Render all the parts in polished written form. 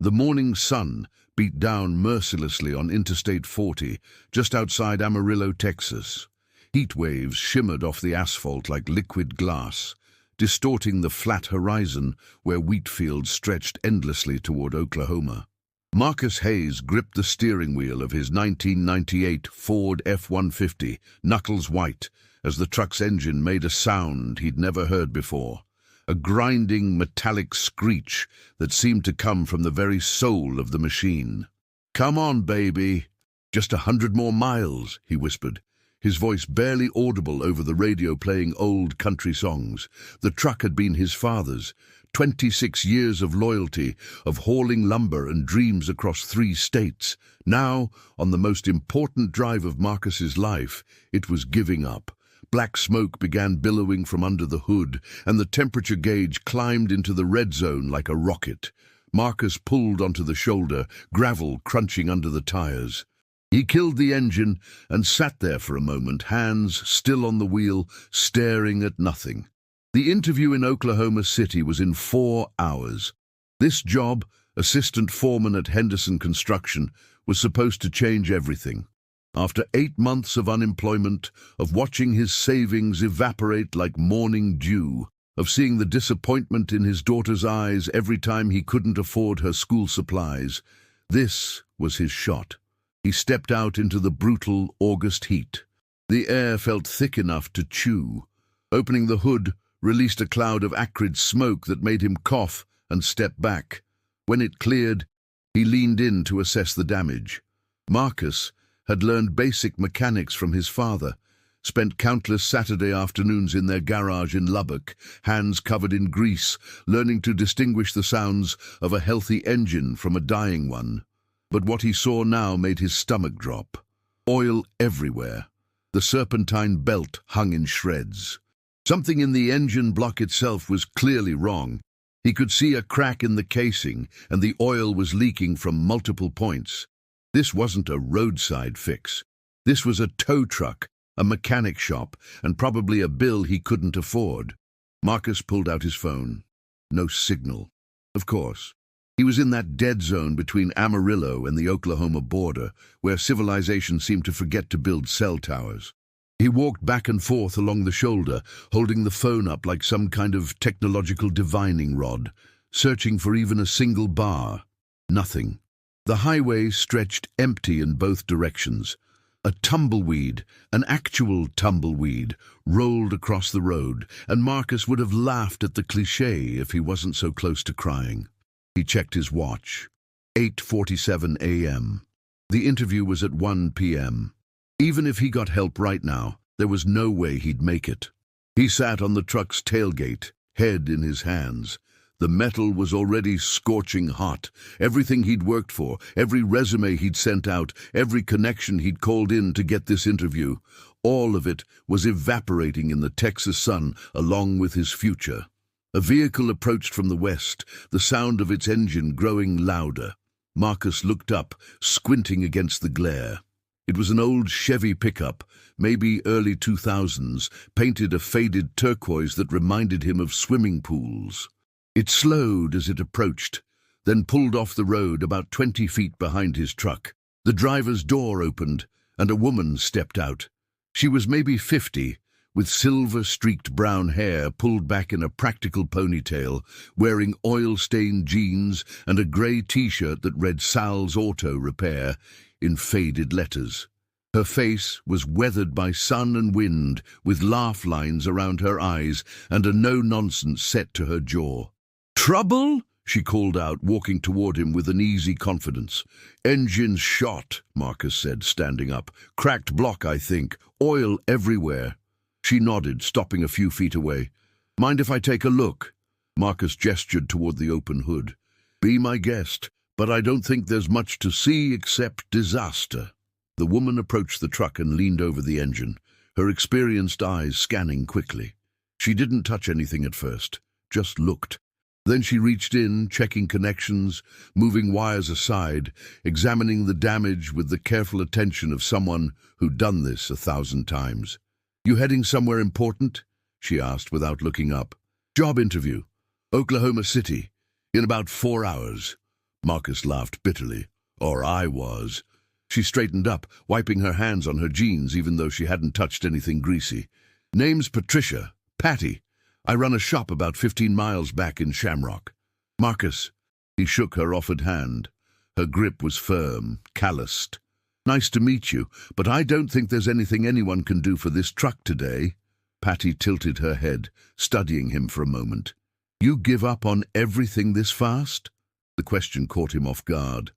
The morning sun beat down mercilessly on Interstate 40, just outside Amarillo, Texas. Heat waves shimmered off the asphalt like liquid glass, distorting the flat horizon where wheat fields stretched endlessly toward Oklahoma. Marcus Hayes gripped the steering wheel of his 1998 Ford F-150, knuckles white, as the truck's engine made a sound he'd never heard before. A grinding metallic screech that seemed to come from the very soul of the machine. "Come on, baby. Just 100 more miles," he whispered, his voice barely audible over the radio playing old country songs. The truck had been his father's. 26 years of loyalty, of hauling lumber and dreams across 3 states. Now, on the most important drive of Marcus's life, it was giving up. Black smoke began billowing from under the hood, and the temperature gauge climbed into the red zone like a rocket. Marcus pulled onto the shoulder, gravel crunching under the tires. He killed the engine and sat there for a moment, hands still on the wheel, staring at nothing. The interview in Oklahoma City was in 4 hours. This job, assistant foreman at Henderson Construction, was supposed to change everything. After 8 months of unemployment, of watching his savings evaporate like morning dew, of seeing the disappointment in his daughter's eyes every time he couldn't afford her school supplies, this was his shot. He stepped out into the brutal August heat. The air felt thick enough to chew. Opening the hood released a cloud of acrid smoke that made him cough and step back. When it cleared, he leaned in to assess the damage. Marcus had learned basic mechanics from his father, spent countless Saturday afternoons in their garage in Lubbock, hands covered in grease, learning to distinguish the sounds of a healthy engine from a dying one. But what he saw now made his stomach drop. Oil everywhere. The serpentine belt hung in shreds. Something in the engine block itself was clearly wrong. He could see a crack in the casing, and the oil was leaking from multiple points. This wasn't a roadside fix. This was a tow truck, a mechanic shop, and probably a bill he couldn't afford. Marcus pulled out his phone. No signal. Of course. He was in that dead zone between Amarillo and the Oklahoma border, where civilization seemed to forget to build cell towers. He walked back and forth along the shoulder, holding the phone up like some kind of technological divining rod, searching for even a single bar. Nothing. The highway stretched empty in both directions. A tumbleweed, an actual tumbleweed, rolled across the road, and Marcus would have laughed at the cliché if he wasn't so close to crying. He checked his watch. 8:47 a.m. The interview was at 1 p.m. Even if he got help right now, there was no way he'd make it. He sat on the truck's tailgate, head in his hands. The metal was already scorching hot. Everything he'd worked for, every resume he'd sent out, every connection he'd called in to get this interview, all of it was evaporating in the Texas sun along with his future. A vehicle approached from the west, the sound of its engine growing louder. Marcus looked up, squinting against the glare. It was an old Chevy pickup, maybe early 2000s, painted a faded turquoise that reminded him of swimming pools. It slowed as it approached, then pulled off the road about 20 feet behind his truck. The driver's door opened, and a woman stepped out. She was maybe 50, with silver-streaked brown hair pulled back in a practical ponytail, wearing oil-stained jeans and a grey T-shirt that read Sal's Auto Repair in faded letters. Her face was weathered by sun and wind, with laugh lines around her eyes and a no-nonsense set to her jaw. "Trouble?" she called out, walking toward him with an easy confidence. "Engine's shot," Marcus said, standing up. "Cracked block, I think. Oil everywhere." She nodded, stopping a few feet away. "Mind if I take a look?" Marcus gestured toward the open hood. "Be my guest, but I don't think there's much to see except disaster." The woman approached the truck and leaned over the engine, her experienced eyes scanning quickly. She didn't touch anything at first, just looked. Then she reached in, checking connections, moving wires aside, examining the damage with the careful attention of someone who'd done this 1,000 times. "You heading somewhere important?" she asked without looking up. "Job interview. Oklahoma City. In about 4 hours." Marcus laughed bitterly. Or I was. She straightened up, wiping her hands on her jeans even though she hadn't touched anything greasy. Name's Patricia. Patty. I run a shop about 15 miles back in Shamrock. Marcus. He shook her offered hand. Her grip was firm, calloused. Nice to meet you, but I don't think there's anything anyone can do for this truck today. Patty tilted her head, studying him for a moment. You give up on everything this fast? The question caught him off guard.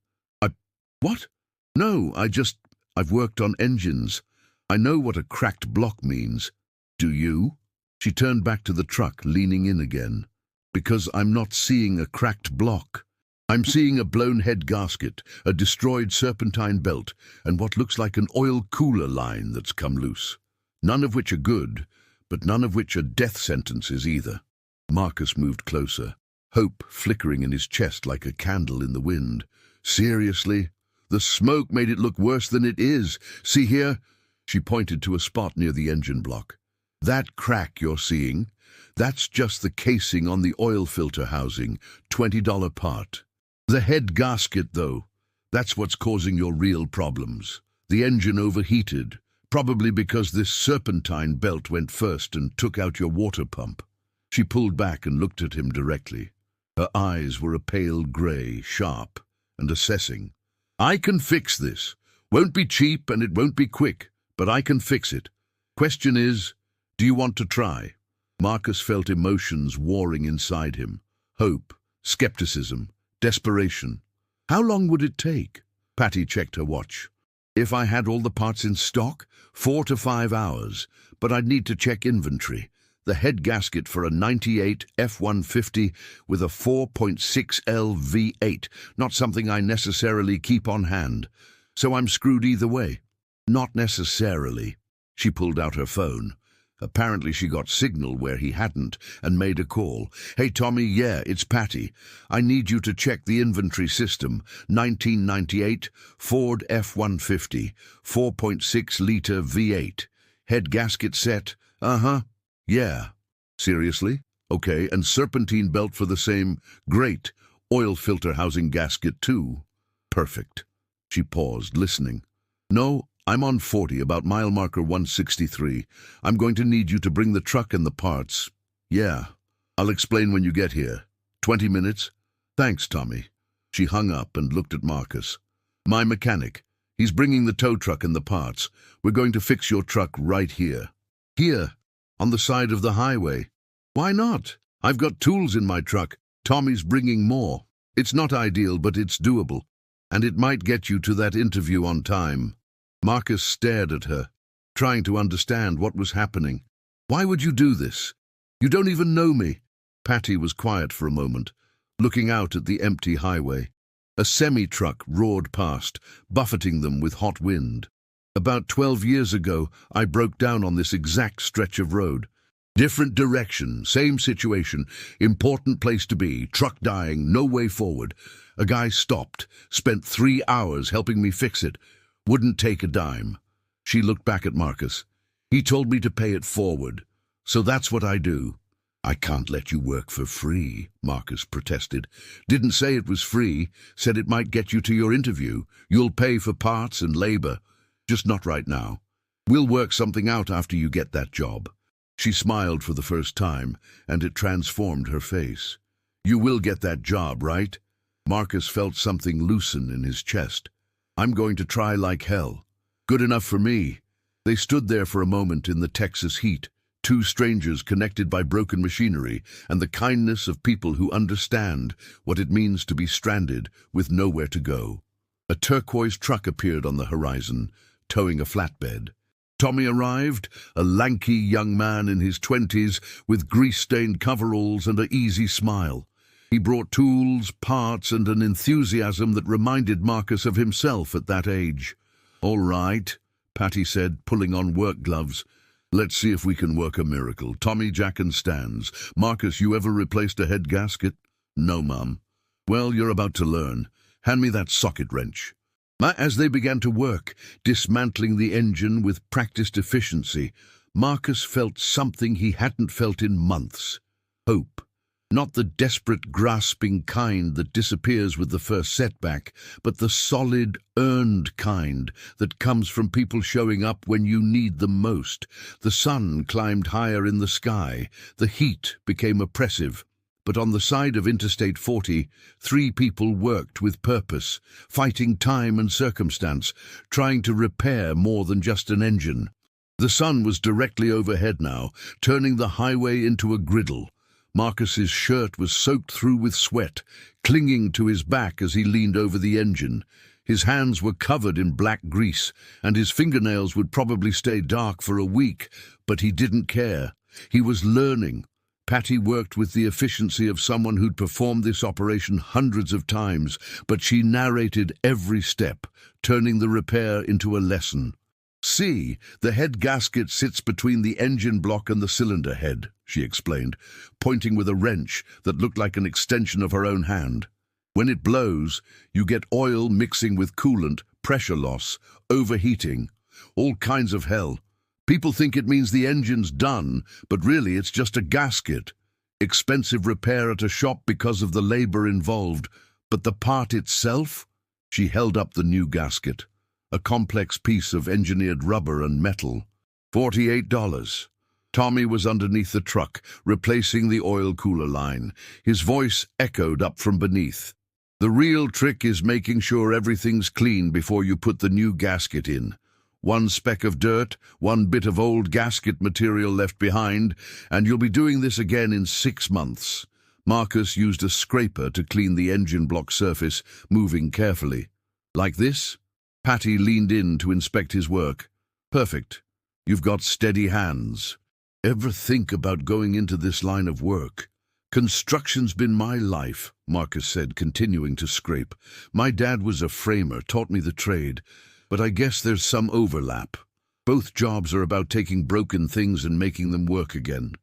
What? No, I've worked on engines. I know what a cracked block means. Do you? She turned back to the truck, leaning in again. Because I'm not seeing a cracked block. I'm seeing a blown head gasket, a destroyed serpentine belt, and what looks like an oil cooler line that's come loose. None of which are good, but none of which are death sentences either. Marcus moved closer, hope flickering in his chest like a candle in the wind. Seriously? The smoke made it look worse than it is. See here? She pointed to a spot near the engine block. That crack you're seeing, that's just the casing on the oil filter housing, $20 part. The head gasket, though, that's what's causing your real problems. The engine overheated, probably because this serpentine belt went first and took out your water pump. She pulled back and looked at him directly. Her eyes were a pale grey, sharp, and assessing. I can fix this. Won't be cheap and it won't be quick, but I can fix it. Question is, do you want to try? Marcus felt emotions warring inside him. Hope, skepticism, desperation. How long would it take? Patty checked her watch. If I had all the parts in stock, 4 to 5 hours, but I'd need to check inventory. The head gasket for a 98 F-150 with a 4.6L V8, not something I necessarily keep on hand. So I'm screwed either way. Not necessarily. She pulled out her phone. Apparently she got signal where he hadn't and made a call. Hey Tommy, yeah, it's Patty. I need you to check the inventory system. 1998 Ford F-150, 4.6-liter V8. Head gasket set. Uh-huh. Yeah. Seriously? Okay, and serpentine belt for the same. Great. Oil filter housing gasket too. Perfect. She paused, listening. No, I'm on 40, about mile marker 163. I'm going to need you to bring the truck and the parts. Yeah. I'll explain when you get here. 20 minutes? Thanks, Tommy. She hung up and looked at Marcus. My mechanic. He's bringing the tow truck and the parts. We're going to fix your truck right here. Here? On the side of the highway. Why not? I've got tools in my truck. Tommy's bringing more. It's not ideal, but it's doable. And it might get you to that interview on time. Marcus stared at her, trying to understand what was happening. Why would you do this? You don't even know me. Patty was quiet for a moment, looking out at the empty highway. A semi-truck roared past, buffeting them with hot wind. About 12 years ago, I broke down on this exact stretch of road. Different direction, same situation, important place to be, truck dying, no way forward. A guy stopped, spent 3 hours helping me fix it. Wouldn't take a dime. She looked back at Marcus. He told me to pay it forward. So that's what I do. I can't let you work for free, Marcus protested. Didn't say it was free, said it might get you to your interview. You'll pay for parts and labor. Just not right now. We'll work something out after you get that job. She smiled for the first time, and it transformed her face. You will get that job, right? Marcus felt something loosen in his chest. I'm going to try like hell. Good enough for me. They stood there for a moment in the Texas heat, two strangers connected by broken machinery and the kindness of people who understand what it means to be stranded with nowhere to go. A turquoise truck appeared on the horizon, towing a flatbed. Tommy arrived, a lanky young man in his 20s with grease-stained coveralls and an easy smile. He brought tools, parts, and an enthusiasm that reminded Marcus of himself at that age. All right, Patty said, pulling on work gloves. Let's see if we can work a miracle. Tommy, Jack, and Stans. Marcus, you ever replaced a head gasket? No, Mum. Well, you're about to learn. Hand me that socket wrench. As they began to work, dismantling the engine with practiced efficiency, Marcus felt something he hadn't felt in months. Hope. Not the desperate, grasping kind that disappears with the first setback, but the solid, earned kind that comes from people showing up when you need them most. The sun climbed higher in the sky. The heat became oppressive. But on the side of Interstate 40, 3 people worked with purpose, fighting time and circumstance, trying to repair more than just an engine. The sun was directly overhead now, turning the highway into a griddle. Marcus's shirt was soaked through with sweat, clinging to his back as he leaned over the engine. His hands were covered in black grease, and his fingernails would probably stay dark for a week, but he didn't care. He was learning. Patty worked with the efficiency of someone who'd performed this operation hundreds of times, but she narrated every step, turning the repair into a lesson. "See, the head gasket sits between the engine block and the cylinder head," she explained, pointing with a wrench that looked like an extension of her own hand. "When it blows, you get oil mixing with coolant, pressure loss, overheating, all kinds of hell. People think it means the engine's done, but really it's just a gasket. Expensive repair at a shop because of the labor involved. But the part itself?" She held up the new gasket, a complex piece of engineered rubber and metal. $48. Tommy was underneath the truck, replacing the oil cooler line. His voice echoed up from beneath. "The real trick is making sure everything's clean before you put the new gasket in. One speck of dirt, one bit of old gasket material left behind, and you'll be doing this again in 6 months. Marcus used a scraper to clean the engine block surface, moving carefully. "Like this?" Patty leaned in to inspect his work. "Perfect. You've got steady hands." "Ever think about going into this line of work?" "Construction's been my life," Marcus said, continuing to scrape. "My dad was a framer, taught me the trade. But I guess there's some overlap. Both jobs are about taking broken things and making them work again."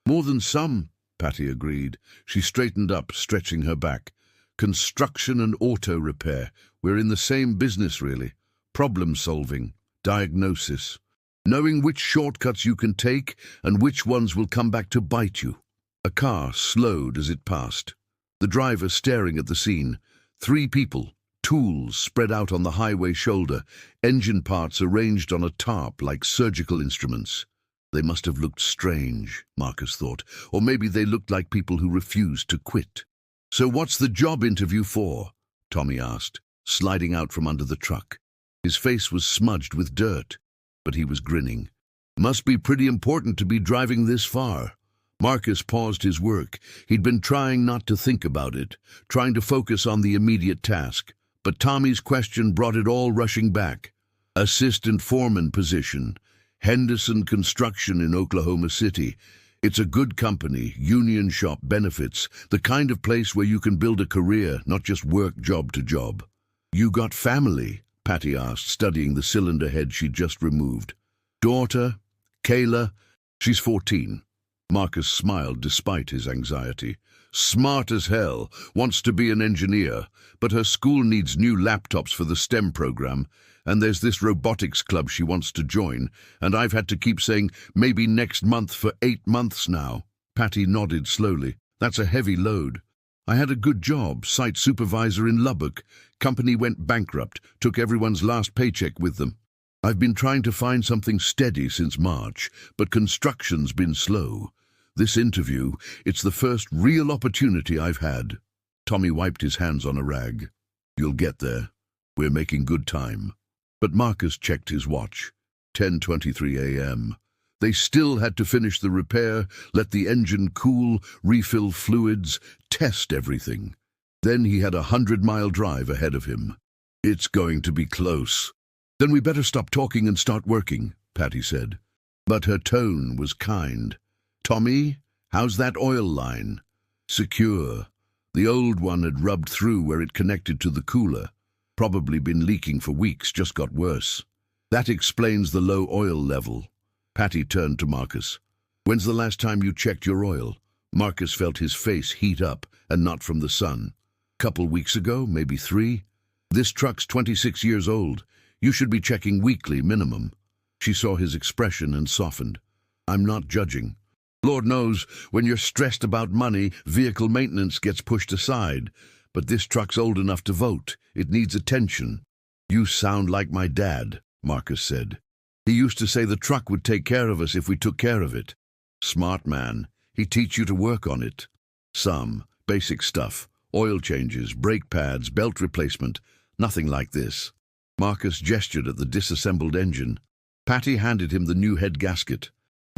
"More than some," Patty agreed. She straightened up, stretching her back. "Construction and auto repair. We're in the same business, really. Problem solving, diagnosis. Knowing which shortcuts you can take and which ones will come back to bite you." A car slowed as it passed. The driver staring at the scene. 3 people. Tools spread out on the highway shoulder, engine parts arranged on a tarp like surgical instruments. They must have looked strange, Marcus thought, or maybe they looked like people who refused to quit. "So what's the job interview for?" Tommy asked, sliding out from under the truck. His face was smudged with dirt, but he was grinning. "Must be pretty important to be driving this far." Marcus paused his work. He'd been trying not to think about it, trying to focus on the immediate task. But Tommy's question brought it all rushing back. "Assistant foreman position. Henderson Construction in Oklahoma City. It's a good company, union shop, benefits, the kind of place where you can build a career, not just work job to job." "You got family?" Patty asked, studying the cylinder head she'd just removed. "Daughter, Kayla. She's 14. Marcus smiled despite his anxiety. "Smart as hell, wants to be an engineer, but her school needs new laptops for the STEM program, and there's this robotics club she wants to join, and I've had to keep saying maybe next month for 8 months now." Patty nodded slowly. "That's a heavy load. I had a good job, site supervisor in Lubbock. Company went bankrupt, took everyone's last paycheck with them. I've been trying to find something steady since March, but construction's been slow. This interview, it's the first real opportunity I've had." Tommy wiped his hands on a rag. "You'll get there. We're making good time." But Marcus checked his watch. 10:23 a.m. They still had to finish the repair, let the engine cool, refill fluids, test everything. Then he had a 100-mile drive ahead of him. "It's going to be close." "Then we better stop talking and start working," Patty said. But her tone was kind. "Tommy, how's that oil line?" "Secure. The old one had rubbed through where it connected to the cooler. Probably been leaking for weeks, just got worse. That explains the low oil level." Patty turned to Marcus. "When's the last time you checked your oil?" Marcus felt his face heat up, and not from the sun. "Couple weeks ago, maybe 3. This truck's 26 years old. You should be checking weekly minimum." She saw his expression and softened. "I'm not judging. Lord knows, when you're stressed about money, vehicle maintenance gets pushed aside. But this truck's old enough to vote. It needs attention. You sound like my dad, Marcus said. He used to say the truck would take care of us if we took care of it. Smart man. He'd teach you to work on it. Some basic stuff. Oil changes, brake pads, belt replacement. Nothing like this. Marcus gestured at the disassembled engine. Patty handed him the new head gasket.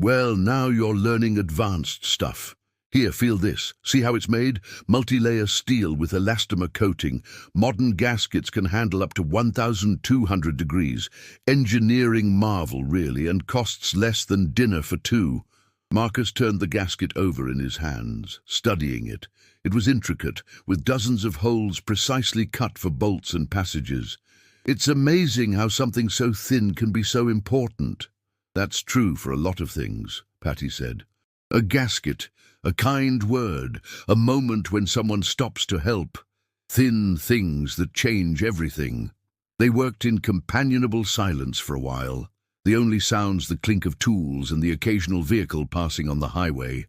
Well, now you're learning advanced stuff. Here, feel this. See how it's made? Multi-layer steel with elastomer coating. Modern gaskets can handle up to 1,200 degrees. Engineering marvel, really, and costs less than dinner for two. Marcus turned the gasket over in his hands, studying it. It was intricate, with dozens of holes precisely cut for bolts and passages. It's amazing how something so thin can be so important. That's true for a lot of things, Patty said. A gasket, a kind word, a moment when someone stops to help. Thin things that change everything. They worked in companionable silence for a while. The only sounds the clink of tools and the occasional vehicle passing on the highway.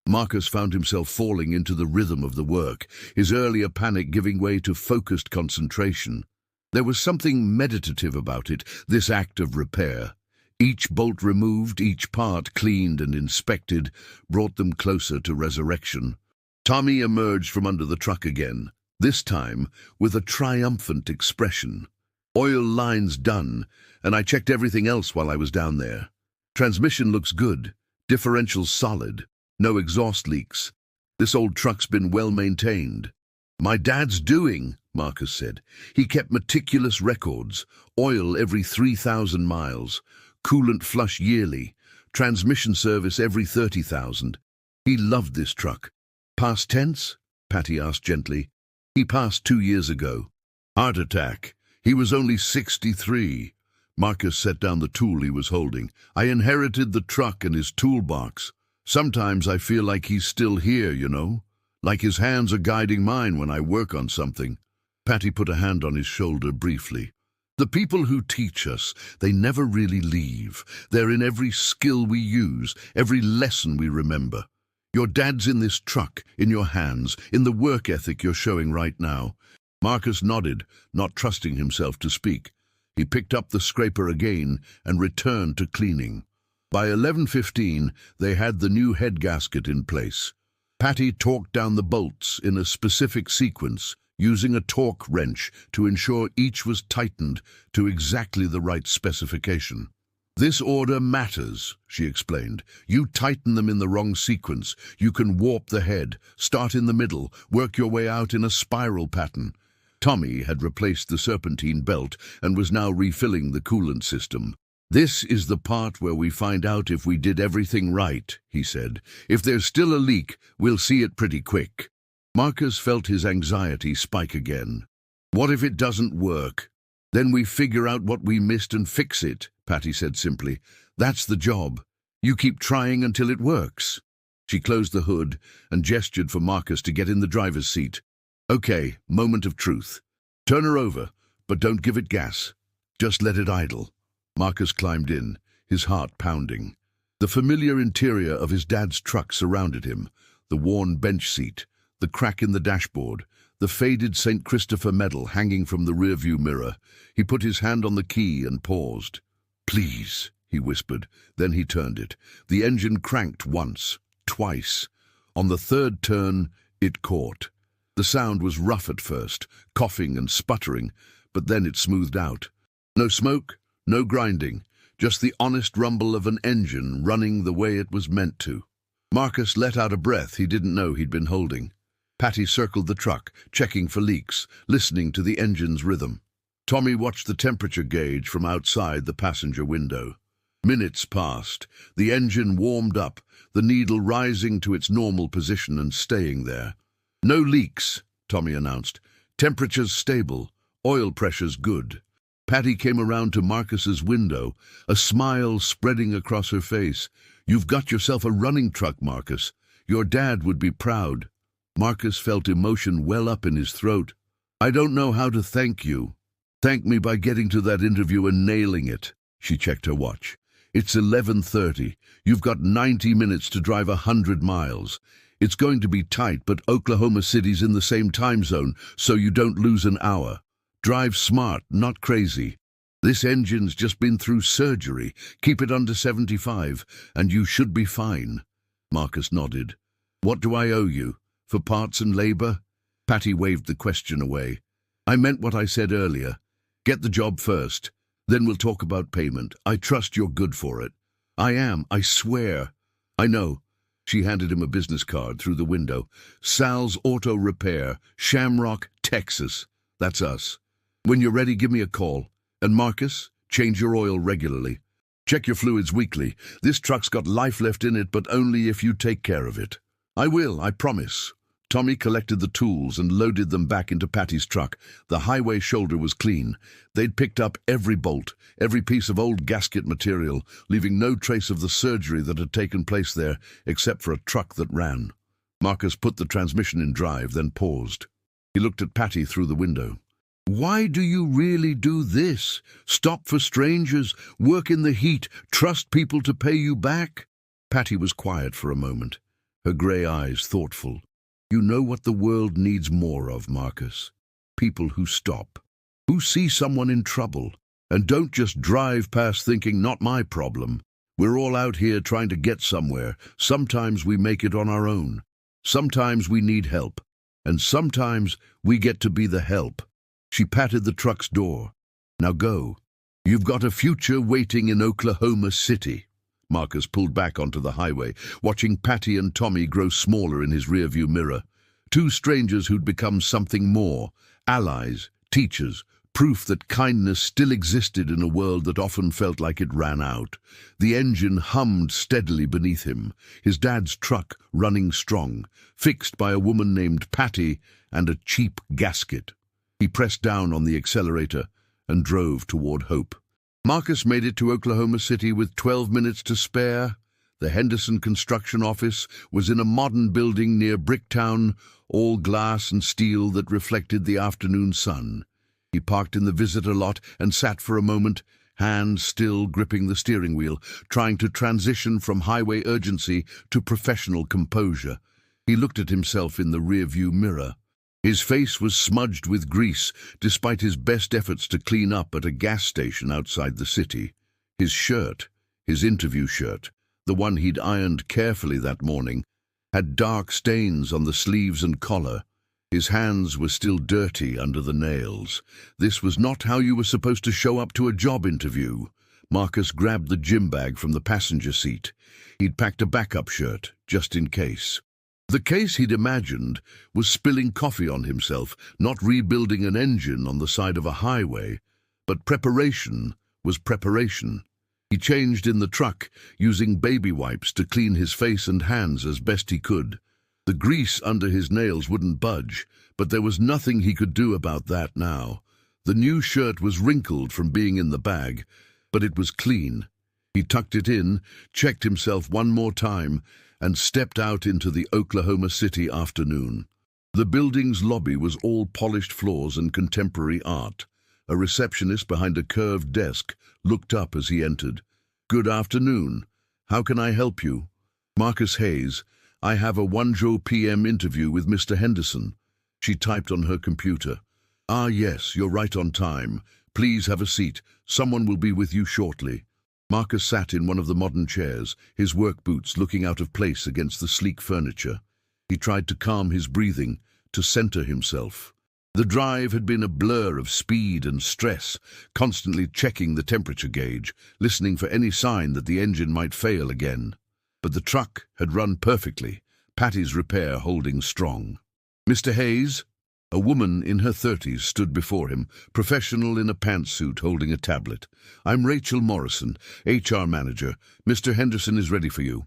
Marcus found himself falling into the rhythm of the work, his earlier panic giving way to focused concentration. There was something meditative about it, this act of repair. Each bolt removed, each part cleaned and inspected, brought them closer to resurrection. Tommy emerged from under the truck again, this time with a triumphant expression. Oil lines done, and I checked everything else while I was down there. Transmission looks good, differentials solid, no exhaust leaks. This old truck's been well maintained. My dad's doing, Marcus said. He kept meticulous records, oil every 3,000 miles. Coolant flush yearly, transmission service every 30,000. He loved this truck. Past tense? Patty asked gently. He passed 2 years ago. Heart attack. He was only 63. Marcus set down the tool he was holding. I inherited the truck and his toolbox. Sometimes I feel like he's still here, you know? Like his hands are guiding mine when I work on something. Patty put a hand on his shoulder briefly. The people who teach us, they never really leave. They're in every skill we use, every lesson we remember. Your dad's in this truck, in your hands, in the work ethic you're showing right now. Marcus nodded, not trusting himself to speak. He picked up the scraper again and returned to cleaning. By 11:15, they had the new head gasket in place. Patty torqued down the bolts in a specific sequence, using a torque wrench to ensure each was tightened to exactly the right specification. This order matters, she explained. You tighten them in the wrong sequence. You can warp the head, start in the middle, work your way out in a spiral pattern. Tommy had replaced the serpentine belt and was now refilling the coolant system. This is the part where we find out if we did everything right, he said. If there's still a leak, we'll see it pretty quick. Marcus felt his anxiety spike again. What if it doesn't work? Then we figure out what we missed and fix it, Patty said simply. That's the job. You keep trying until it works. She closed the hood and gestured for Marcus to get in the driver's seat. Okay, moment of truth. Turn her over, but don't give it gas. Just let it idle. Marcus climbed in, his heart pounding. The familiar interior of his dad's truck surrounded him, the worn bench seat, the crack in the dashboard, the faded St. Christopher medal hanging from the rearview mirror. He put his hand on the key and paused. Please, he whispered. Then he turned it. The engine cranked once, twice. On the third turn, it caught. The sound was rough at first, coughing and sputtering, but then it smoothed out. No smoke, no grinding, just the honest rumble of an engine running the way it was meant to. Marcus let out a breath he didn't know he'd been holding. Patty circled the truck, checking for leaks, listening to the engine's rhythm. Tommy watched the temperature gauge from outside the passenger window. Minutes passed. The engine warmed up, the needle rising to its normal position and staying there. No leaks, Tommy announced. Temperature's stable, oil pressure's good. Patty came around to Marcus's window, a smile spreading across her face. You've got yourself a running truck, Marcus. Your dad would be proud. Marcus felt emotion well up in his throat. I don't know how to thank you. Thank me by getting to that interview and nailing it. She checked her watch. It's 11:30. You've got 90 minutes to drive 100 miles. It's going to be tight, but Oklahoma City's in the same time zone, so you don't lose an hour. Drive smart, not crazy. This engine's just been through surgery. Keep it under 75, and you should be fine. Marcus nodded. What do I owe you? For parts and labor? Patty waved the question away. I meant what I said earlier. Get the job first. Then we'll talk about payment. I trust you're good for it. I am, I swear. I know. She handed him a business card through the window. Sal's Auto Repair, Shamrock, Texas. That's us. When you're ready, give me a call. And Marcus, change your oil regularly. Check your fluids weekly. This truck's got life left in it, but only if you take care of it. I will, I promise. Tommy collected the tools and loaded them back into Patty's truck. The highway shoulder was clean. They'd picked up every bolt, every piece of old gasket material, leaving no trace of the surgery that had taken place there, except for a truck that ran. Marcus put the transmission in drive, then paused. He looked at Patty through the window. Why do you really do this? Stop for strangers, work in the heat, trust people to pay you back? Patty was quiet for a moment, her grey eyes thoughtful. You know what the world needs more of, Marcus? People who stop, who see someone in trouble, and don't just drive past thinking, not my problem. We're all out here trying to get somewhere. Sometimes we make it on our own. Sometimes we need help. And sometimes we get to be the help. She patted the truck's door. Now go. You've got a future waiting in Oklahoma City. Marcus pulled back onto the highway, watching Patty and Tommy grow smaller in his rearview mirror. Two strangers who'd become something more, allies, teachers, proof that kindness still existed in a world that often felt like it ran out. The engine hummed steadily beneath him, his dad's truck running strong, fixed by a woman named Patty and a cheap gasket. He pressed down on the accelerator and drove toward hope. Marcus made it to Oklahoma City with 12 minutes to spare. The Henderson construction office was in a modern building near Bricktown, all glass and steel that reflected the afternoon sun. He parked in the visitor lot and sat for a moment, hands still gripping the steering wheel, trying to transition from highway urgency to professional composure. He looked at himself in the rearview mirror. His face was smudged with grease, despite his best efforts to clean up at a gas station outside the city. His shirt, his interview shirt, the one he'd ironed carefully that morning, had dark stains on the sleeves and collar. His hands were still dirty under the nails. This was not how you were supposed to show up to a job interview. Marcus grabbed the gym bag from the passenger seat. He'd packed a backup shirt, just in case. The case he'd imagined was spilling coffee on himself, not rebuilding an engine on the side of a highway. But preparation was preparation. He changed in the truck, using baby wipes to clean his face and hands as best he could. The grease under his nails wouldn't budge, but there was nothing he could do about that now. The new shirt was wrinkled from being in the bag, but it was clean. He tucked it in, checked himself one more time, and stepped out into the Oklahoma City afternoon. The building's lobby was all polished floors and contemporary art. A receptionist behind a curved desk looked up as he entered. "Good afternoon. How can I help you?" "Marcus Hayes. I have a 1 p.m. interview with Mr. Henderson." She typed on her computer. "Ah, yes, you're right on time. Please have a seat. Someone will be with you shortly." Marcus sat in one of the modern chairs, his work boots looking out of place against the sleek furniture. He tried to calm his breathing, to center himself. The drive had been a blur of speed and stress, constantly checking the temperature gauge, listening for any sign that the engine might fail again. But the truck had run perfectly, Patty's repair holding strong. "Mr. Hayes?" A woman in her 30s stood before him, professional in a pantsuit holding a tablet. "I'm Rachel Morrison, HR manager. Mr. Henderson is ready for you."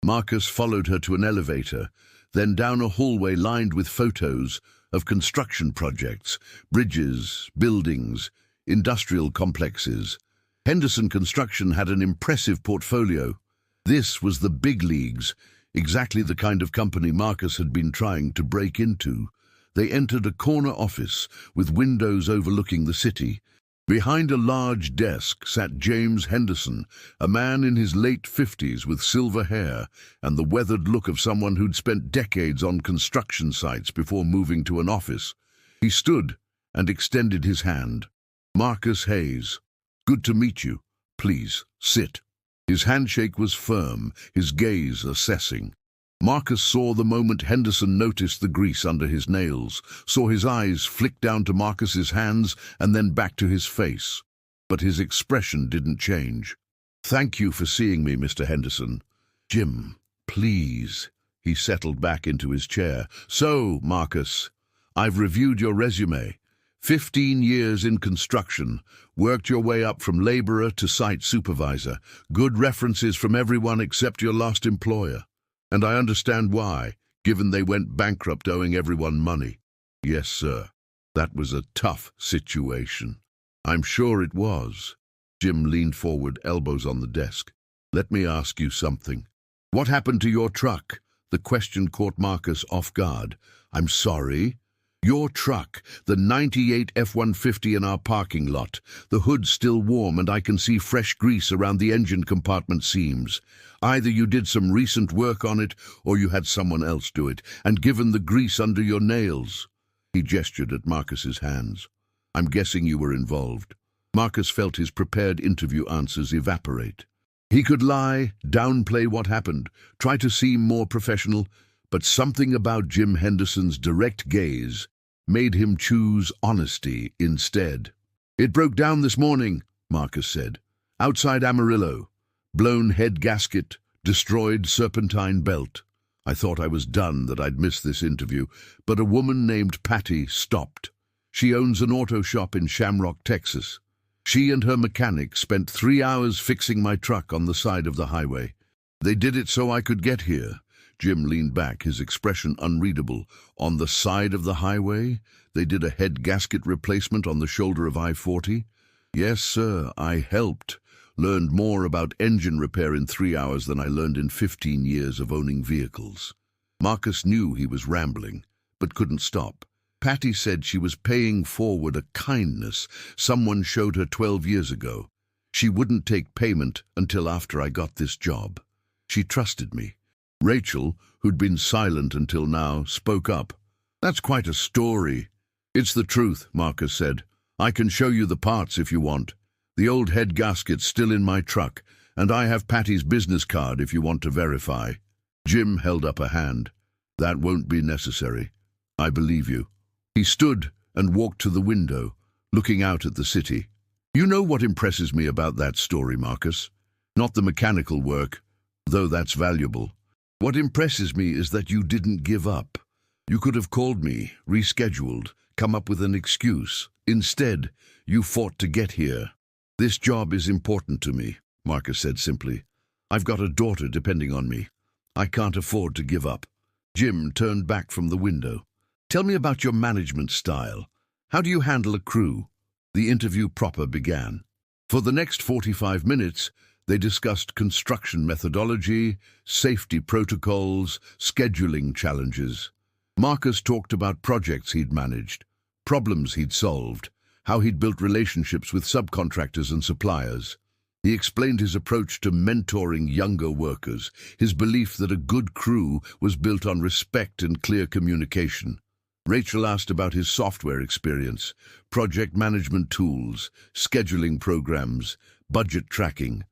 Marcus followed her to an elevator, then down a hallway lined with photos of construction projects, bridges, buildings, industrial complexes. Henderson Construction had an impressive portfolio. This was the big leagues, exactly the kind of company Marcus had been trying to break into. They entered a corner office with windows overlooking the city. Behind a large desk sat James Henderson, a man in his late 50s with silver hair and the weathered look of someone who'd spent decades on construction sites before moving to an office. He stood and extended his hand. "Marcus Hayes, good to meet you. Please, sit." His handshake was firm, his gaze assessing. Marcus saw the moment Henderson noticed the grease under his nails, saw his eyes flick down to Marcus's hands and then back to his face. But his expression didn't change. "Thank you for seeing me, Mr. Henderson." "Jim, please." He settled back into his chair. "So, Marcus, I've reviewed your resume. 15 years in construction, worked your way up from laborer to site supervisor. Good references from everyone except your last employer. And I understand why, given they went bankrupt owing everyone money." "Yes, sir. That was a tough situation." "I'm sure it was." Jim leaned forward, elbows on the desk. "Let me ask you something. What happened to your truck?" The question caught Marcus off guard. "I'm sorry?" "Your truck, the 98 F-150 in our parking lot. The hood's still warm and I can see fresh grease around the engine compartment seams. Either you did some recent work on it or you had someone else do it, and given the grease under your nails." He gestured at Marcus's hands. "I'm guessing you were involved." Marcus felt his prepared interview answers evaporate. He could lie, downplay what happened, try to seem more professional, but something about Jim Henderson's direct gaze made him choose honesty instead. "It broke down this morning," Marcus said. "Outside Amarillo. Blown head gasket, destroyed serpentine belt. I thought I was done, that I'd miss this interview, but a woman named Patty stopped. She owns an auto shop in Shamrock, Texas. She and her mechanic spent 3 hours fixing my truck on the side of the highway. They did it so I could get here." Jim leaned back, his expression unreadable. "On the side of the highway? They did a head gasket replacement on the shoulder of I-40? "Yes, sir, I helped. Learned more about engine repair in 3 hours than I learned in 15 years of owning vehicles." Marcus knew he was rambling, but couldn't stop. "Patty said she was paying forward a kindness someone showed her 12 years ago. She wouldn't take payment until after I got this job. She trusted me." Rachel, who'd been silent until now, spoke up. "That's quite a story." "It's the truth," Marcus said. "I can show you the parts if you want. The old head gasket's still in my truck, and I have Patty's business card if you want to verify." Jim held up a hand. "That won't be necessary. I believe you." He stood and walked to the window, looking out at the city. "You know what impresses me about that story, Marcus? Not the mechanical work, though that's valuable. What impresses me is that you didn't give up. You could have called me, rescheduled, come up with an excuse. Instead, you fought to get here." "This job is important to me," Marcus said simply. "I've got a daughter depending on me. I can't afford to give up." Jim turned back from the window. "Tell me about your management style. How do you handle a crew?" The interview proper began. For the next 45 minutes, they discussed construction methodology, safety protocols, scheduling challenges. Marcus talked about projects he'd managed, problems he'd solved, how he'd built relationships with subcontractors and suppliers. He explained his approach to mentoring younger workers, his belief that a good crew was built on respect and clear communication. Rachel asked about his software experience, project management tools, scheduling programs, budget tracking.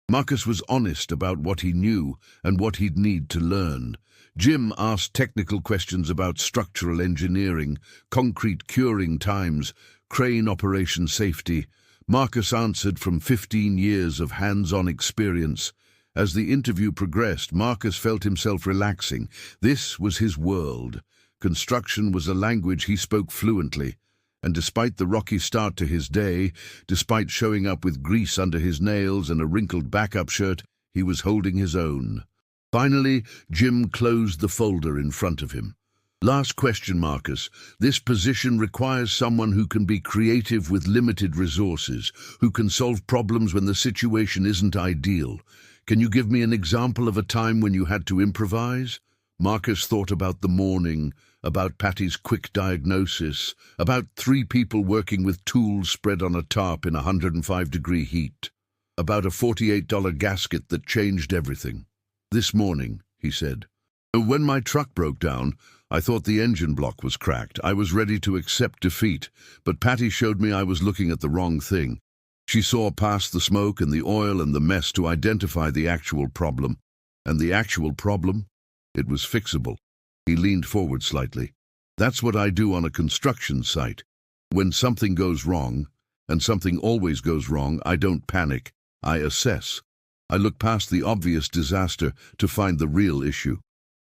Marcus was honest about what he knew and what he'd need to learn. Jim asked technical questions about structural engineering, concrete curing times, crane operation safety. Marcus answered from 15 years of hands-on experience. As the interview progressed, Marcus felt himself relaxing. This was his world. Construction was a language he spoke fluently. And despite the rocky start to his day, despite showing up with grease under his nails and a wrinkled backup shirt, he was holding his own. Finally, Jim closed the folder in front of him. "Last question, Marcus. This position requires someone who can be creative with limited resources, who can solve problems when the situation isn't ideal. Can you give me an example of a time when you had to improvise?" Marcus thought about the morning, about Patty's quick diagnosis, about 3 people working with tools spread on a tarp in 105-degree heat, about a $48 gasket that changed everything. "This morning," he said, "when my truck broke down, I thought the engine block was cracked. I was ready to accept defeat, but Patty showed me I was looking at the wrong thing. She saw past the smoke and the oil and the mess to identify the actual problem. And the actual problem? It was fixable." He leaned forward slightly. "That's what I do on a construction site. When something goes wrong, and something always goes wrong, I don't panic. I assess. I look past the obvious disaster to find the real issue.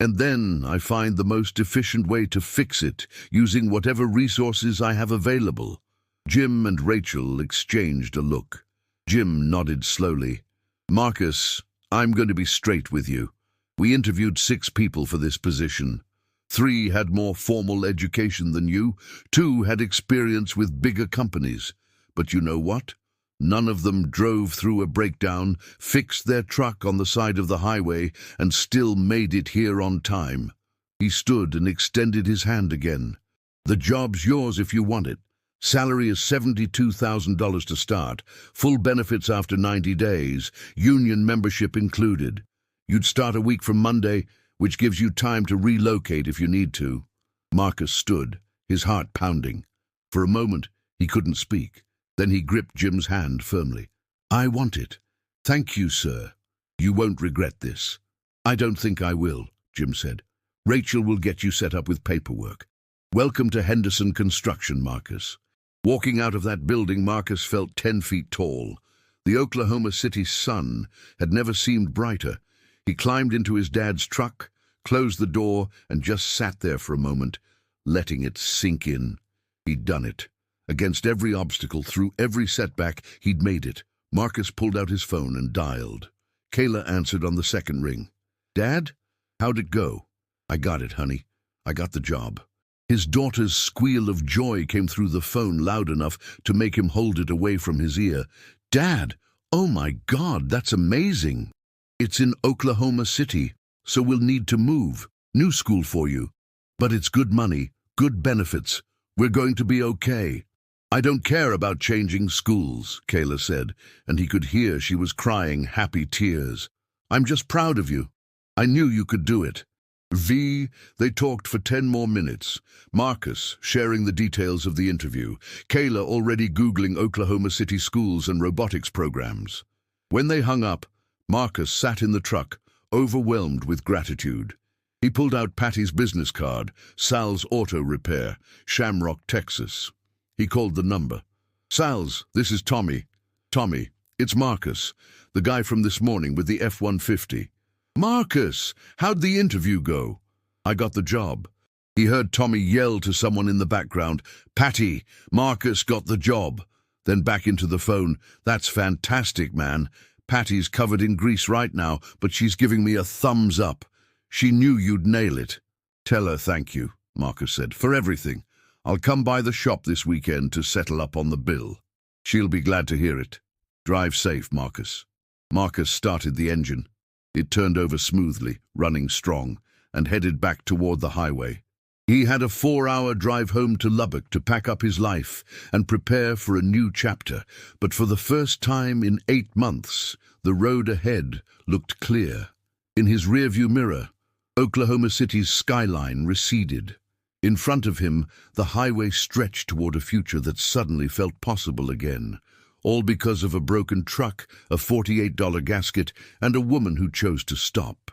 And then I find the most efficient way to fix it, using whatever resources I have available." Jim and Rachel exchanged a look. Jim nodded slowly. "Marcus, I'm going to be straight with you. We interviewed 6 people for this position. 3 had more formal education than you. 2 had experience with bigger companies. But you know what? None of them drove through a breakdown, fixed their truck on the side of the highway, and still made it here on time." He stood and extended his hand again. "The job's yours if you want it. Salary is $72,000 to start, full benefits after 90 days, union membership included. You'd start a week from Monday, which gives you time to relocate if you need to." Marcus stood, his heart pounding. For a moment, he couldn't speak. Then he gripped Jim's hand firmly. "I want it. Thank you, sir. You won't regret this." "I don't think I will," Jim said. "Rachel will get you set up with paperwork. Welcome to Henderson Construction, Marcus." Walking out of that building, Marcus felt 10 feet tall. The Oklahoma City sun had never seemed brighter. He climbed into his dad's truck, closed the door, and just sat there for a moment, letting it sink in. He'd done it. Against every obstacle, through every setback, he'd made it. Marcus pulled out his phone and dialed. Kayla answered on the second ring. "Dad? How'd it go?" "I got it, honey. I got the job." His daughter's squeal of joy came through the phone loud enough to make him hold it away from his ear. "Dad, oh my God, that's amazing. It's in Oklahoma City, so we'll need to move. New school for you. But it's good money, good benefits. We're going to be okay." "I don't care about changing schools," Kayla said, and he could hear she was crying happy tears. "I'm just proud of you. I knew you could do it." They talked for 10 more minutes, Marcus sharing the details of the interview, Kayla already Googling Oklahoma City schools and robotics programs. When they hung up, Marcus sat in the truck, overwhelmed with gratitude. He pulled out Patty's business card, Sal's Auto Repair, Shamrock, Texas. He called the number. "Sal's, this is Tommy." "Tommy, it's Marcus, the guy from this morning with the F-150. "Marcus, how'd the interview go?" "I got the job." He heard Tommy yell to someone in the background, "Patty, Marcus got the job." Then back into the phone, "That's fantastic, man. Patty's covered in grease right now, but she's giving me a thumbs up. She knew you'd nail it." "Tell her thank you," Marcus said, "for everything. I'll come by the shop this weekend to settle up on the bill." "She'll be glad to hear it. Drive safe, Marcus." Marcus started the engine. It turned over smoothly, running strong, and headed back toward the highway. He had a 4-hour drive home to Lubbock to pack up his life and prepare for a new chapter, but for the first time in 8 months, the road ahead looked clear. In his rearview mirror, Oklahoma City's skyline receded. In front of him, the highway stretched toward a future that suddenly felt possible again, all because of a broken truck, a $48 gasket, and a woman who chose to stop.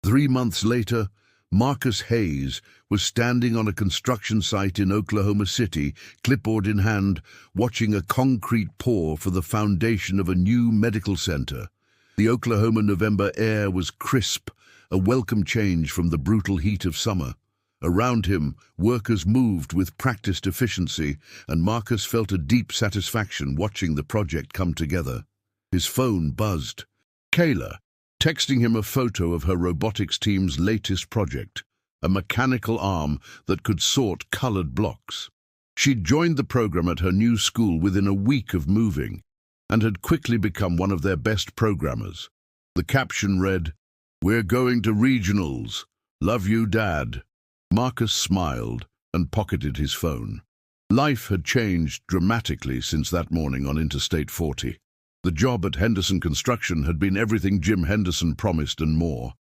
3 months later, Marcus Hayes was standing on a construction site in Oklahoma City, clipboard in hand, watching a concrete pour for the foundation of a new medical center. The Oklahoma November air was crisp, a welcome change from the brutal heat of summer. Around him, workers moved with practiced efficiency, and Marcus felt a deep satisfaction watching the project come together. His phone buzzed. Kayla, texting him a photo of her robotics team's latest project, a mechanical arm that could sort colored blocks. She'd joined the program at her new school within a week of moving, and had quickly become one of their best programmers. The caption read, "We're going to regionals. Love you, Dad. Marcus smiled and pocketed his phone. Life had changed dramatically since that morning on Interstate 40. The job at Henderson Construction had been everything Jim Henderson promised and more.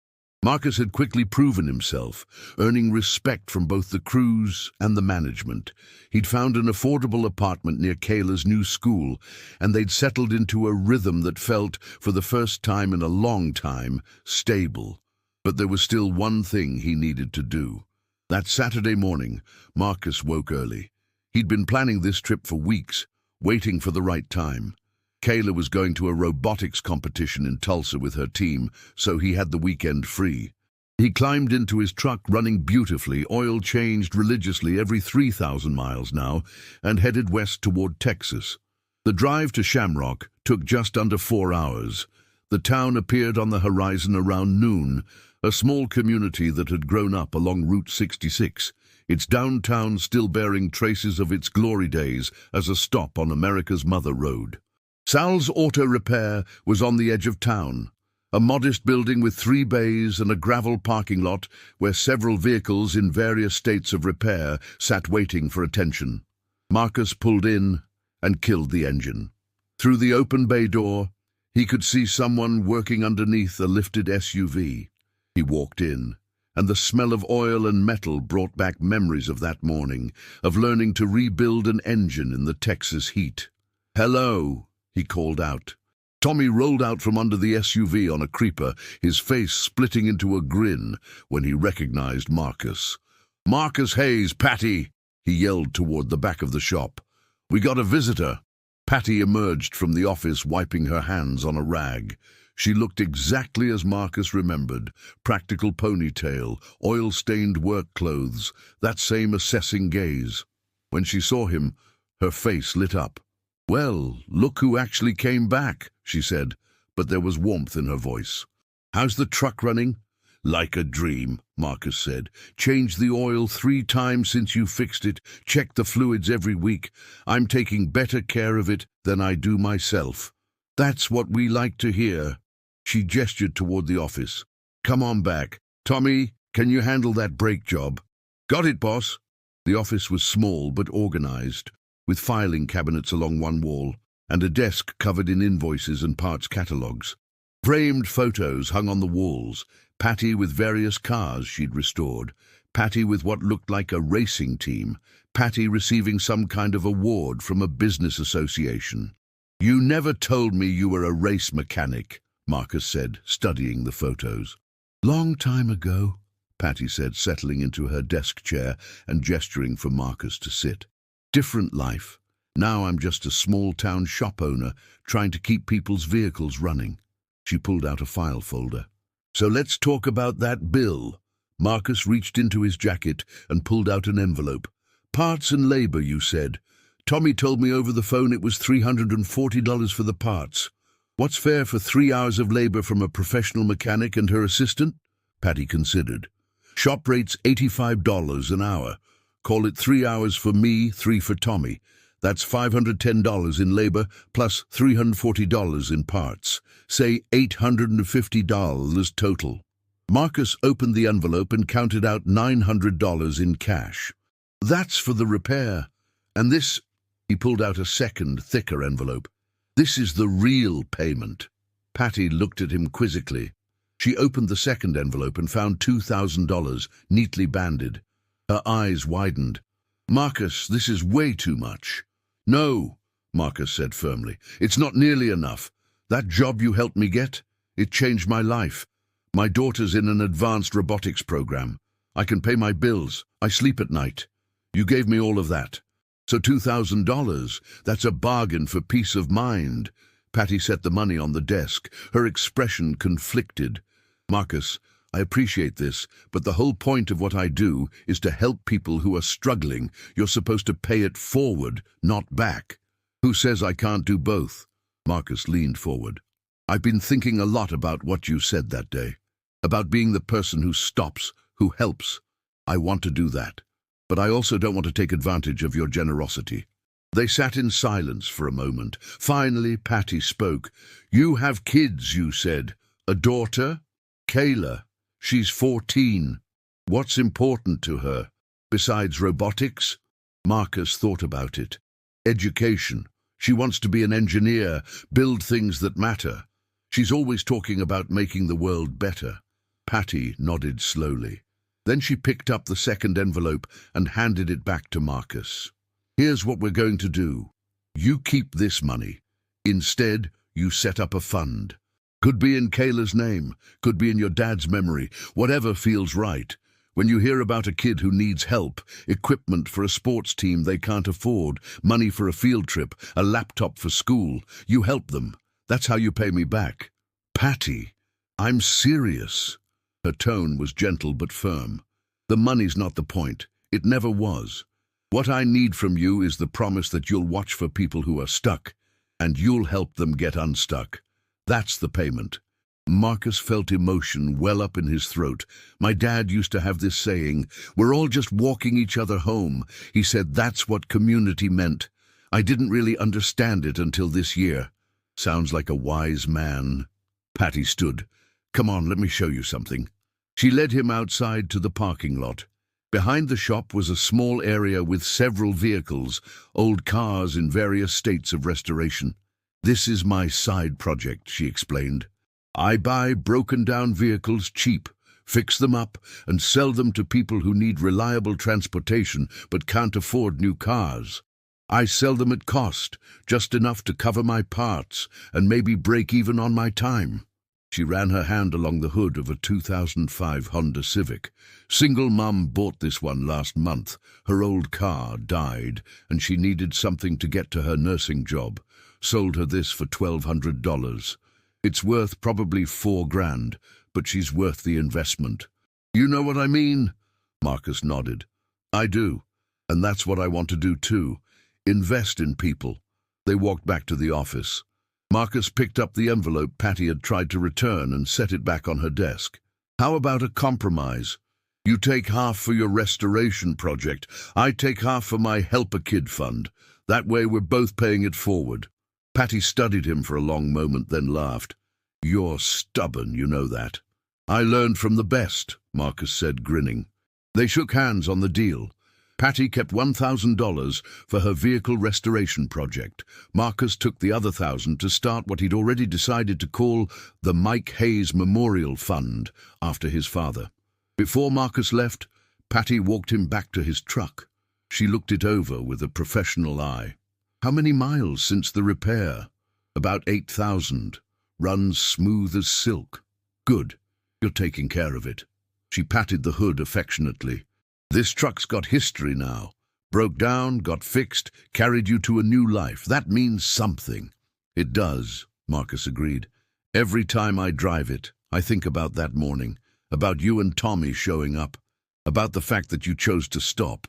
Marcus had quickly proven himself, earning respect from both the crews and the management. He'd found an affordable apartment near Kayla's new school, and they'd settled into a rhythm that felt, for the first time in a long time, stable. But there was still one thing he needed to do. That Saturday morning, Marcus woke early. He'd been planning this trip for weeks, waiting for the right time. Kayla was going to a robotics competition in Tulsa with her team, so he had the weekend free. He climbed into his truck, running beautifully, oil changed religiously every 3,000 miles now, and headed west toward Texas. The drive to Shamrock took just under 4 hours. The town appeared on the horizon around noon, a small community that had grown up along Route 66, its downtown still bearing traces of its glory days as a stop on America's Mother Road. Sal's Auto Repair was on the edge of town, a modest building with 3 bays and a gravel parking lot where several vehicles in various states of repair sat waiting for attention. Marcus pulled in and killed the engine. Through the open bay door, he could see someone working underneath a lifted SUV. He walked in, and the smell of oil and metal brought back memories of that morning, of learning to rebuild an engine in the Texas heat. "Hello," he called out. Tommy rolled out from under the SUV on a creeper, his face splitting into a grin when he recognized Marcus. "Marcus Hayes, Patty," he yelled toward the back of the shop. "We got a visitor." Patty emerged from the office, wiping her hands on a rag. She looked exactly as Marcus remembered, practical ponytail, oil-stained work clothes, that same assessing gaze. When she saw him, her face lit up. "Well, look who actually came back," she said, but there was warmth in her voice. "How's the truck running?" "Like a dream," Marcus said. "Changed the oil 3 times since you fixed it, checked the fluids every week. I'm taking better care of it than I do myself." "That's what we like to hear." She gestured toward the office. "Come on back. Tommy, can you handle that brake job?" "Got it, boss." The office was small but organized, with filing cabinets along one wall, and a desk covered in invoices and parts catalogs. Framed photos hung on the walls, Patty with various cars she'd restored, Patty with what looked like a racing team, Patty receiving some kind of award from a business association. "You never told me you were a race mechanic," Marcus said, studying the photos. "Long time ago," Patty said, settling into her desk chair and gesturing for Marcus to sit. "Different life. Now I'm just a small-town shop owner trying to keep people's vehicles running." She pulled out a file folder. "So let's talk about that bill." Marcus reached into his jacket and pulled out an envelope. "Parts and labor, you said. Tommy told me over the phone it was $340 for the parts. What's fair for 3 hours of labor from a professional mechanic and her assistant?" Patty considered. "Shop rate's $85 an hour. Call it 3 hours for me, 3 for Tommy. That's $510 in labor plus $340 in parts. Say $850 total." Marcus opened the envelope and counted out $900 in cash. "That's for the repair. And this," he pulled out a second, thicker envelope. "This is the real payment." Patty looked at him quizzically. She opened the second envelope and found $2,000, neatly banded. Her eyes widened. "Marcus, this is way too much." "No," Marcus said firmly. "It's not nearly enough. That job you helped me get, it changed my life. My daughter's in an advanced robotics program. I can pay my bills. I sleep at night. You gave me all of that. So $2,000, that's a bargain for peace of mind." Patty set the money on the desk, her expression conflicted. "Marcus, I appreciate this, but the whole point of what I do is to help people who are struggling. You're supposed to pay it forward, not back." "Who says I can't do both?" Marcus leaned forward. "I've been thinking a lot about what you said that day, about being the person who stops, who helps. I want to do that, but I also don't want to take advantage of your generosity." They sat in silence for a moment. Finally, Patty spoke. "You have kids, you said. A daughter?" "Kayla. She's 14. What's important to her? Besides robotics? Marcus thought about it. Education. She wants to be an engineer, build things that matter. She's always talking about making the world better. Patty nodded slowly. Then she picked up the second envelope and handed it back to Marcus. Here's what we're going to do. You keep this money. Instead, you set up a fund. Could be in Kayla's name, could be in your dad's memory, whatever feels right. When you hear about a kid who needs help, equipment for a sports team they can't afford, money for a field trip, a laptop for school, you help them. That's how you pay me back. Patty, I'm serious. Her tone was gentle but firm. The money's not the point. It never was. What I need from you is the promise that you'll watch for people who are stuck, and you'll help them get unstuck. That's the payment. Marcus felt emotion well up in his throat. My dad used to have this saying, "We're all just walking each other home." He said that's what community meant. I didn't really understand it until this year. Sounds like a wise man. Patty stood. Come on, let me show you something. She led him outside to the parking lot. Behind the shop was a small area with several vehicles, old cars in various states of restoration. This is my side project, she explained. I buy broken-down vehicles cheap, fix them up, and sell them to people who need reliable transportation but can't afford new cars. I sell them at cost, just enough to cover my parts and maybe break even on my time. She ran her hand along the hood of a 2005 Honda Civic. Single mum bought this one last month. Her old car died, and she needed something to get to her nursing job. Sold her this for $1,200. It's worth probably $4,000, but she's worth the investment. You know what I mean? Marcus nodded. I do, and that's what I want to do too. Invest in people. They walked back to the office. Marcus picked up the envelope Patty had tried to return and set it back on her desk. How about a compromise? You take half for your restoration project. I take half for my Help a Kid fund. That way we're both paying it forward. Patty studied him for a long moment, then laughed. You're stubborn, you know that. I learned from the best, Marcus said, grinning. They shook hands on the deal. Patty kept $1,000 for her vehicle restoration project. Marcus took the other $1,000 to start what he'd already decided to call the Mike Hayes Memorial Fund, after his father. Before Marcus left, Patty walked him back to his truck. She looked it over with a professional eye. How many miles since the repair? About 8,000. Runs smooth as silk. Good. You're taking care of it. She patted the hood affectionately. This truck's got history now. Broke down, got fixed, carried you to a new life. That means something. It does, Marcus agreed. Every time I drive it, I think about that morning, about you and Tommy showing up, about the fact that you chose to stop.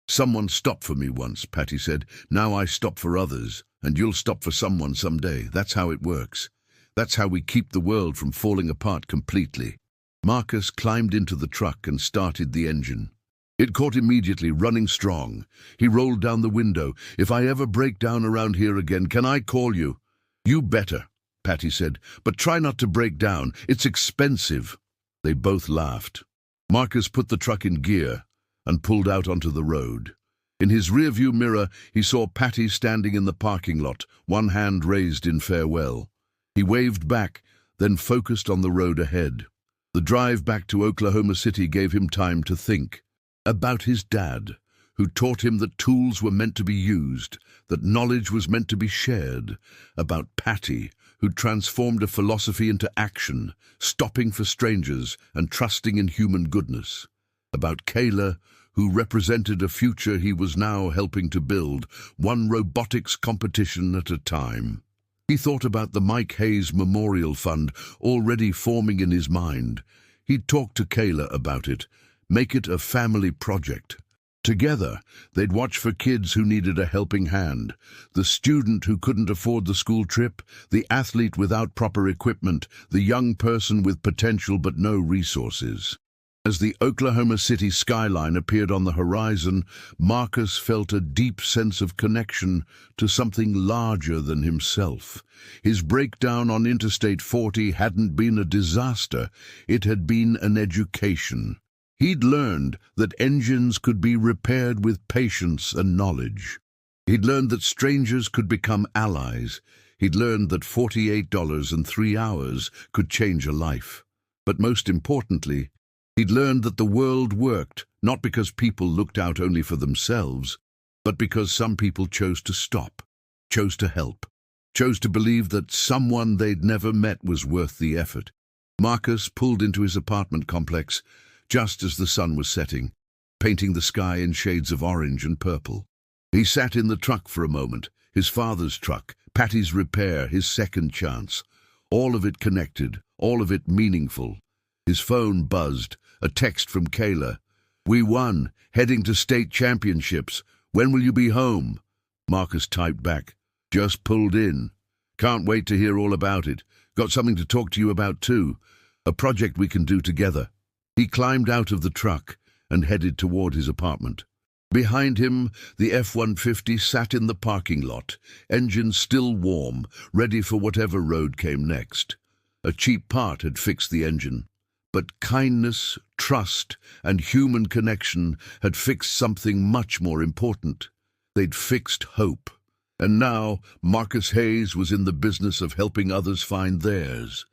Someone stopped for me once, Patty said. Now I stop for others, and you'll stop for someone someday. That's how it works. That's how we keep the world from falling apart completely. Marcus climbed into the truck and started the engine. It caught immediately, running strong. He rolled down the window. If I ever break down around here again, can I call you? You better, Patty said, but try not to break down. It's expensive. They both laughed. Marcus put the truck in gear and pulled out onto the road. In his rearview mirror, he saw Patty standing in the parking lot, one hand raised in farewell. He waved back, then focused on the road ahead. The drive back to Oklahoma City gave him time to think. About his dad, who taught him that tools were meant to be used, that knowledge was meant to be shared. About Patty, who transformed a philosophy into action, stopping for strangers and trusting in human goodness. About Kayla, who represented a future he was now helping to build, one robotics competition at a time. He thought about the Mike Hayes Memorial Fund already forming in his mind. He'd talked to Kayla about it, make it a family project. Together, they'd watch for kids who needed a helping hand, the student who couldn't afford the school trip, the athlete without proper equipment, the young person with potential but no resources. As the Oklahoma City skyline appeared on the horizon, Marcus felt a deep sense of connection to something larger than himself. His breakdown on Interstate 40 hadn't been a disaster, it had been an education. He'd learned that engines could be repaired with patience and knowledge. He'd learned that strangers could become allies. He'd learned that $48.03 could change a life. But most importantly, he'd learned that the world worked not because people looked out only for themselves, but because some people chose to stop, chose to help, chose to believe that someone they'd never met was worth the effort. Marcus pulled into his apartment complex just as the sun was setting, painting the sky in shades of orange and purple. He sat in the truck for a moment, his father's truck, Patty's repair, his second chance. All of it connected, all of it meaningful. His phone buzzed, a text from Kayla. "We won, heading to state championships. When will you be home?" Marcus typed back, "Just pulled in. Can't wait to hear all about it. Got something to talk to you about too. A project we can do together." He climbed out of the truck and headed toward his apartment. Behind him, the F-150 sat in the parking lot, engine still warm, ready for whatever road came next. A cheap part had fixed the engine, but kindness, trust, and human connection had fixed something much more important. They'd fixed hope. And now Marcus Hayes was in the business of helping others find theirs.